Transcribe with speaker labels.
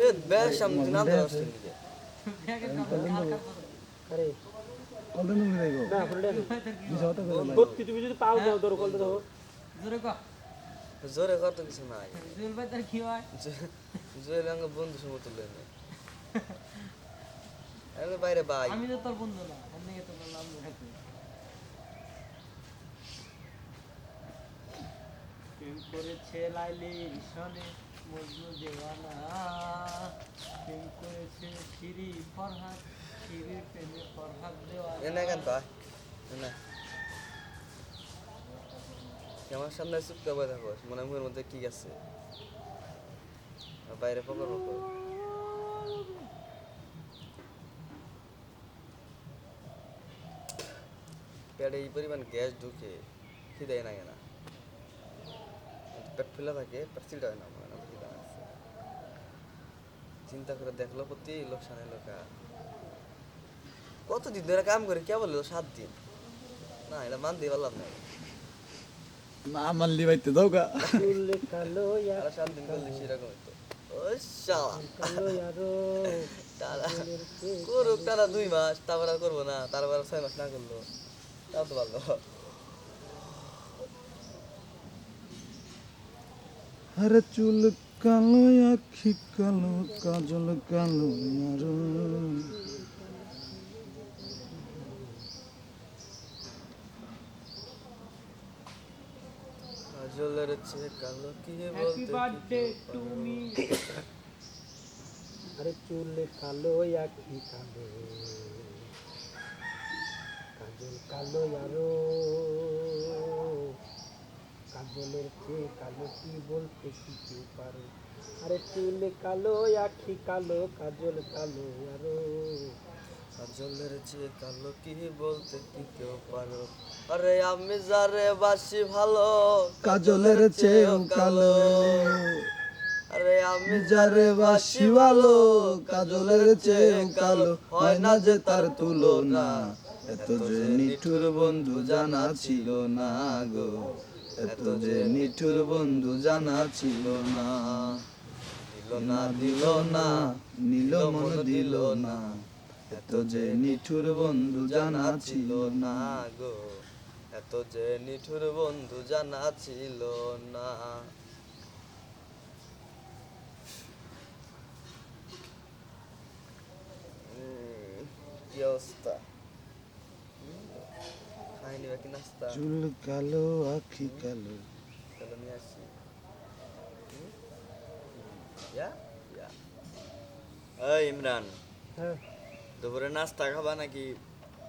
Speaker 1: এ বেশ সামনে না ধরছ নিজে
Speaker 2: আরে
Speaker 3: কলটা নুন দেব
Speaker 2: না ফুলটা
Speaker 3: দিশা হতে করে
Speaker 2: বহুত কিছু যদি পাও দাও তোর কলটা দাও
Speaker 1: জোরে কত কিছু নাই
Speaker 4: জুয়েল ভাই তার কি হয়
Speaker 1: জোরে আঙ্গ বন্ধু সমতুল্য নেই আরে বাইরে ভাই
Speaker 4: আমি তো তোর বন্ধু না আমি তো বললাম রাখি প্রেম করেছে লাইলি সনে মজনু দেওয়ানা প্রেম করেছে শিরি ফরহাদ শিরির প্রেমে ফরহাদ দেওয়ানা
Speaker 1: এনে কেন ভাই না আমার সামনে চুপ করে থাকো মনে মুখের মধ্যে কি আছে বাইরে পকর পকর পেটে এই পরিমাণ গ্যাস ঢুকে খিদে না কেনা পেট ফুলে থাকে পেট চিলটা হয় না মনে হয় খিদে আছে চিন্তা করে দেখলো প্রতি লোকসানের লোকা কতদিন ধরে কাম করে কে বললো 7 দিন না এটা মান দিয়ে পারলাম না
Speaker 3: না মানলি বাইতে দাও গা
Speaker 2: চুল কালো
Speaker 1: আর 7 দিন করলে সেরকম হতো ও শালা
Speaker 2: কালো ইয়ারো
Speaker 1: তারা করুক তারা 2 মাস তারপর আর করবো না তারপর 6 মাস না করলো তাও তো ভালো
Speaker 3: আরে চুল কালো আখি কালো কাজল কালো আরো
Speaker 1: কাজলের চেয়ে কালো কি
Speaker 4: হ্যাপি
Speaker 1: বলতে
Speaker 4: বার্থডে টু মি
Speaker 2: আরে চুল কালো আখি কালো কাজল কালো ইয়ারো কাজলের চেয়ে কালো কি বলতে কি কেউ পারো আরে চুল কালো আখি কালো কাজল কালো ইয়ারো
Speaker 1: কাজলের চেয়ে কালো কি বলতে কি কেউ পারো আরে আমি যারে বাসি ভালো
Speaker 3: কাজলের চেয়েও কালো
Speaker 1: আরে আমি
Speaker 3: যারে বাসি ভালো কাজলের চেয়েও কালো হয় না যে তার তুলনা এত যে নিঠুর বন্ধু জানা ছিল না গো এত যে নিঠুর বন্ধু জানা ছিল না
Speaker 1: দিল না
Speaker 3: নিল মন দিল না এত যে নিঠুর বন্ধু জানা ছিল না
Speaker 1: গো এত যে নিঠুর বন্ধু জানা ছিল না কি অবস্থা খাইনি বাকি নাস্তা
Speaker 3: চুল কালো আখি কালো
Speaker 1: চলো নিয়ে আসি ইয়া ইয়া এই ইমরান
Speaker 2: হ্যাঁ
Speaker 1: দুপুরে নাস্তা খাবা নাকি